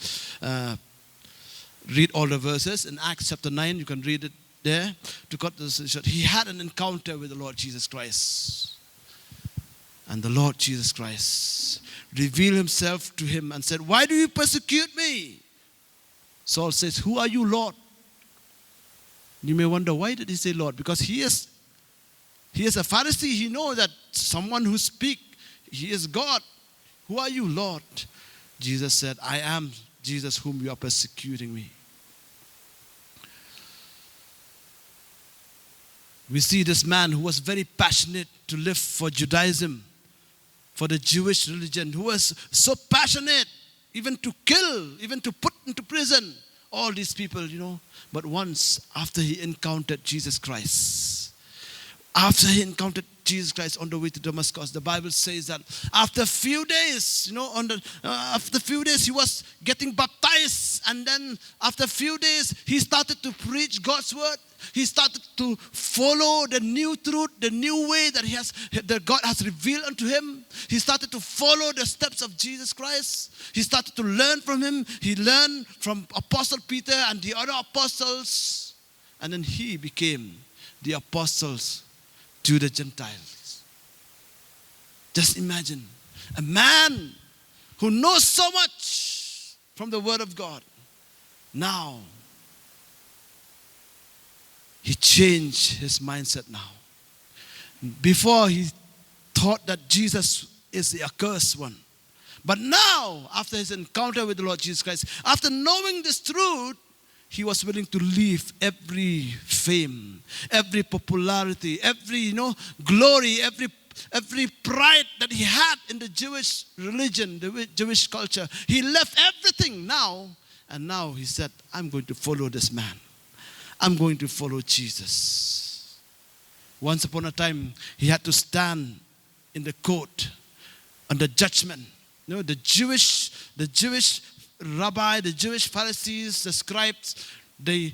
read all the verses. In Acts chapter 9, you can read it there. To cut the story short, he had an encounter with the Lord Jesus Christ. And the Lord Jesus Christ revealed Himself to him and said, why do you persecute me? Saul says, "Who are you, Lord?" You may wonder, why did he say Lord? Because he is a Pharisee. He knows that someone who speaks, he is God. "Who are you, Lord?" Jesus said, "I am Jesus whom you are persecuting me." We see this man who was very passionate to live for Judaism, for the Jewish religion, who was so passionate even to kill, even to put into prison all these people, But once, after he encountered Jesus Christ, on the way to Damascus, the Bible says that after a few days, after a few days he was getting baptized, and then after a few days he started to preach God's word. He started to follow the new truth, the new way that God has revealed unto him. He started to follow the steps of Jesus Christ. He started to learn from him. He learned from Apostle Peter and the other apostles, and then he became the apostles to the Gentiles. Just imagine a man who knows so much from the Word of God. Now, he changed his mindset now. Before, he thought that Jesus is the accursed one. But now, after his encounter with the Lord Jesus Christ, after knowing this truth, he was willing to leave every fame, every popularity, every glory, every pride that he had in the Jewish religion, the Jewish culture. He left everything now, and now he said, "I'm going to follow this man. I'm going to follow Jesus." Once upon a time, he had to stand in the court under judgment. The Jewish rabbi, the Jewish Pharisees, the scribes, they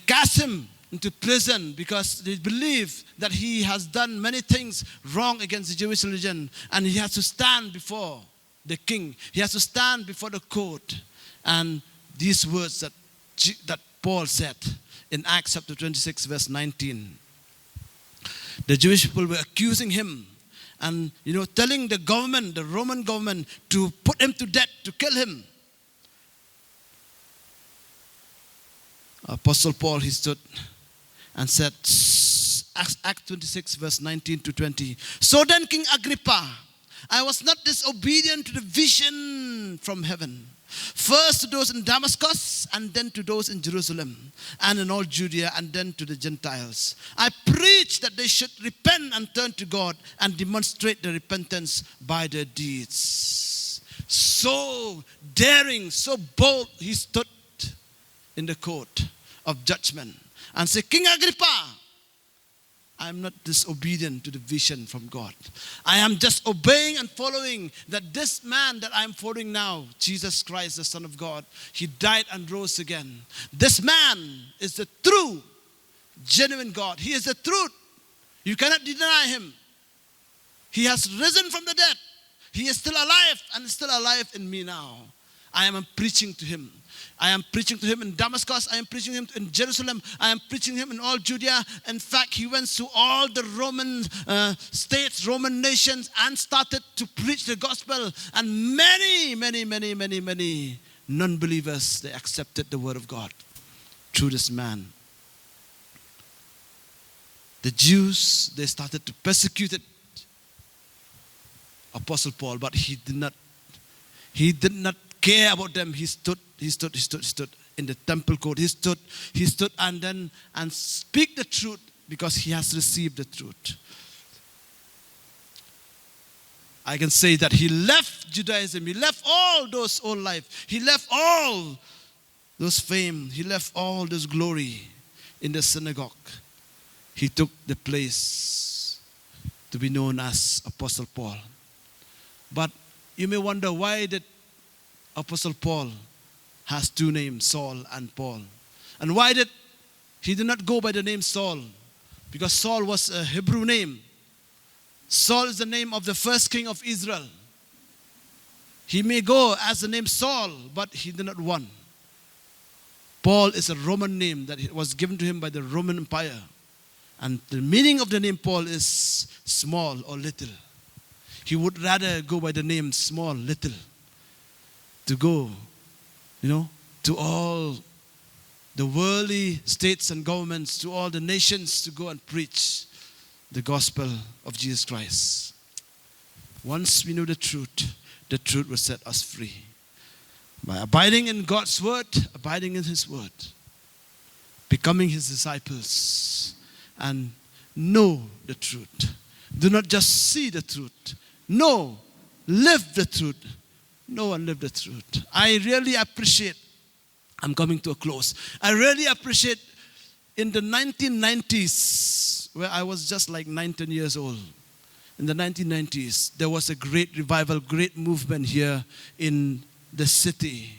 cast him into prison because they believe that he has done many things wrong against the Jewish religion, and he has to stand before the king. He has to stand before the court. And these words that Paul said in Acts chapter 26, verse 19. The Jewish people were accusing him and, telling the government, the Roman government, to put him to death, to kill him. Apostle Paul, he stood and said, Acts 26, verse 19 to 20. "So then, King Agrippa, I was not disobedient to the vision from heaven. First to those in Damascus, and then to those in Jerusalem, and in all Judea, and then to the Gentiles. I preached that they should repent and turn to God and demonstrate the repentance by their deeds." So daring, so bold, he stood in the court of judgment and said, "King Agrippa, I am not disobedient to the vision from God. I am just obeying and following that this man that I am following now, Jesus Christ, the Son of God, he died and rose again. This man is the true, genuine God. He is the truth. You cannot deny him. He has risen from the dead. He is still alive and is still alive in me now. I am preaching to him. I am preaching to him in Damascus. I am preaching him in Jerusalem. I am preaching him in all Judea. In fact, he went to all the Roman states, Roman nations, and started to preach the gospel. And many non-believers, they accepted the word of God through this man. The Jews, they started to persecute Apostle Paul, but he did not care about them. He stood in the temple court. He stood and speak the truth because he has received the truth. I can say that he left Judaism. He left all those old life. He left all those fame. He left all this glory in the synagogue. He took the place to be known as Apostle Paul. But you may wonder, why did Apostle Paul has two names, Saul and Paul? And why did he not go by the name Saul? Because Saul was a Hebrew name. Saul is the name of the first king of Israel. He may go as the name Saul, but he did not want. Paul is a Roman name that was given to him by the Roman Empire. And the meaning of the name Paul is small or little. He would rather go by the name small, little. to go, to all the worldly states and governments, to all the nations, to go and preach the gospel of Jesus Christ. Once we know the truth will set us free. By abiding in God's word, abiding in His word, becoming His disciples, and know the truth. Do not just see the truth. No, live the truth. Know and live the truth. I really appreciate, I'm coming to a close. I really appreciate in the 1990s, where I was just like 19 years old. In the 1990s, there was a great revival, great movement here in the city.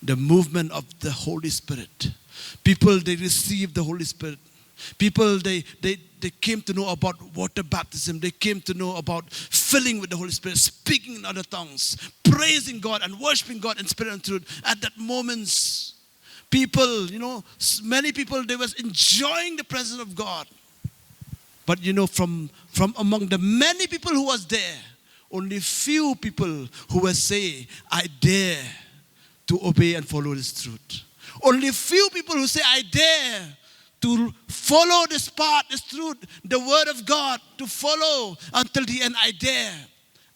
The movement of the Holy Spirit. People, they received the Holy Spirit. People, they came to know about water baptism. They came to know about filling with the Holy Spirit, speaking in other tongues, praising God and worshiping God in spirit and truth. At that moment, people, many people, they was enjoying the presence of God. But from among the many people who was there, only few people who were saying, I dare to obey and follow this truth. Only few people who say, I dare to follow this path, this truth, the word of God, to follow until the end. I dare.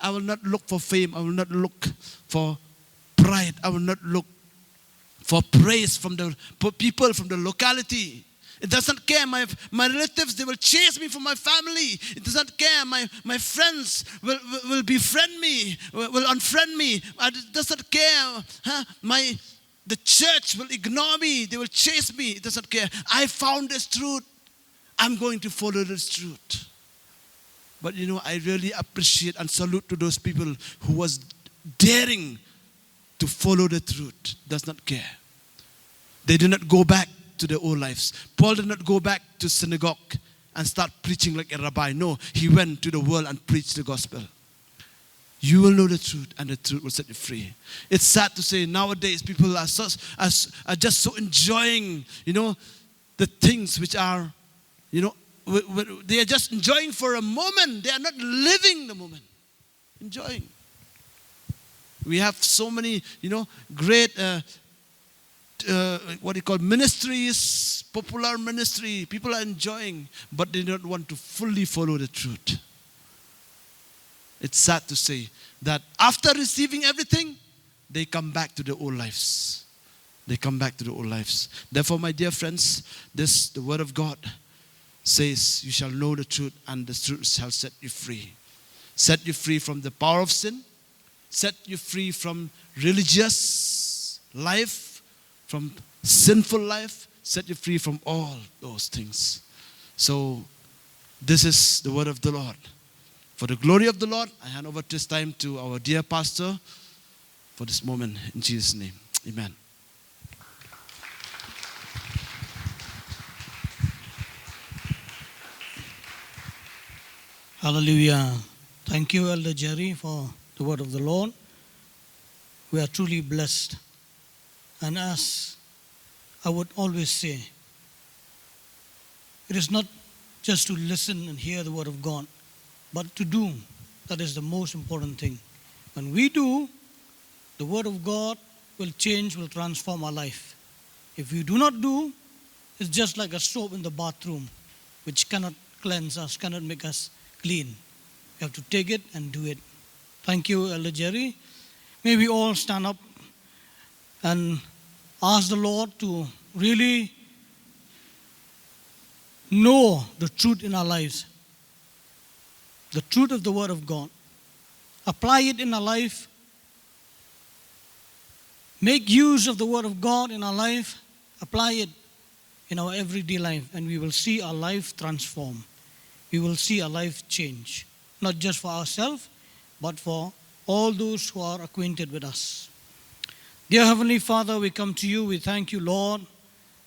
I will not look for fame. I will not look for pride. I will not look for praise from the people, from the locality. It doesn't care. My relatives, they will chase me from my family. It doesn't care. My friends will befriend me, will unfriend me. It doesn't care. The church will ignore me. They will chase me. It doesn't care. I found this truth. I'm going to follow this truth. But I really appreciate and salute to those people who was daring to follow the truth. Does not care. They do not go back to their old lives. Paul did not go back to synagogue and start preaching like a rabbi. No, he went to the world and preached the gospel. You will know the truth, and the truth will set you free. It's sad to say nowadays people are just so enjoying, the things which are, they are just enjoying for a moment. They are not living the moment. Enjoying. We have so many, great, ministries, popular ministry. People are enjoying, but they don't want to fully follow the truth. It's sad to say that after receiving everything, they come back to their old lives. They come back to their old lives. Therefore, my dear friends, the word of God says, you shall know the truth, and the truth shall set you free. Set you free from the power of sin. Set you free from religious life, from sinful life. Set you free from all those things. So, this is the word of the Lord. For the glory of the Lord, I hand over this time to our dear pastor for this moment. In Jesus' name, amen. Hallelujah. Thank you, Elder Jerry, for the word of the Lord. We are truly blessed. And as I would always say, it is not just to listen and hear the word of God, but to do. That is the most important thing. When we do, the word of God will change, will transform our life. If we do not do, it's just like a soap in the bathroom, which cannot cleanse us, cannot make us clean. We have to take it and do it. Thank you, Elder Jerry. May we all stand up and ask the Lord to really know the truth in our lives. The truth of the word of God. Apply it in our life. Make use of the word of God in our life. Apply it in our everyday life, and we will see our life transform. We will see our life change. Not just for ourselves, but for all those who are acquainted with us. Dear Heavenly Father, we come to you. We thank you, Lord,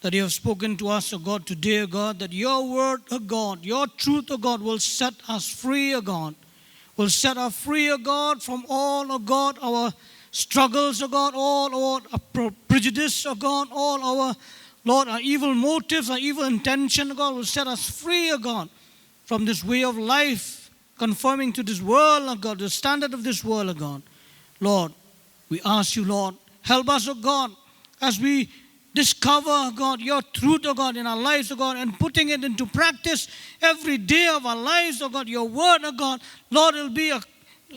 that you have spoken to us, O God, today, O God, that your word, O God, your truth, O God, will set us free, O God. Will set us free, O God, from all, O God, our struggles, O God, all our prejudice, O God, all our, Lord, our evil motives, our evil intention, O God, will set us free, O God, from this way of life, conforming to this world, O God, the standard of this world, O God. Lord, We ask you, Lord, help us, O God, as we discover, O God, your truth, O God, in our lives, O God, and putting it into practice every day of our lives, O God, your word, O God. Lord, it will be a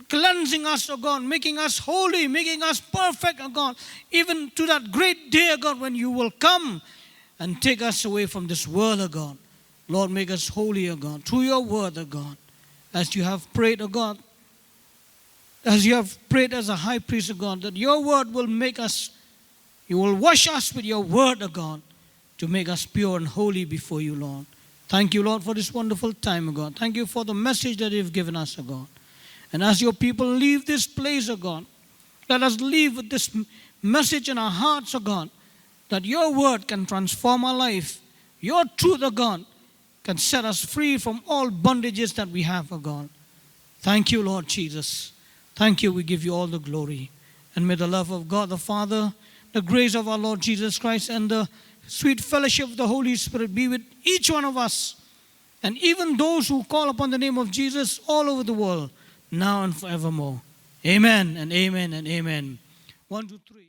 cleansing us, O God, making us holy, making us perfect, O God, even to that great day, O God, when you will come and take us away from this world, O God. Lord, make us holy, O God, through your word, O God, as you have prayed, O God, as you have prayed as a high priest, O God, that your word will make us, you will wash us with your word, O God, to make us pure and holy before you, Lord. Thank you, Lord, for this wonderful time, O God. Thank you for the message that you've given us, O God. And as your people leave this place, O God, let us leave with this message in our hearts, O God, that your word can transform our life. Your truth, O God, can set us free from all bondages that we have, O God. Thank you, Lord Jesus. Thank you. We give you all the glory. And may the love of God the Father, the grace of our Lord Jesus Christ, and the sweet fellowship of the Holy Spirit be with each one of us, and even those who call upon the name of Jesus all over the world, now and forevermore. Amen and amen and amen. 1, 2, 3.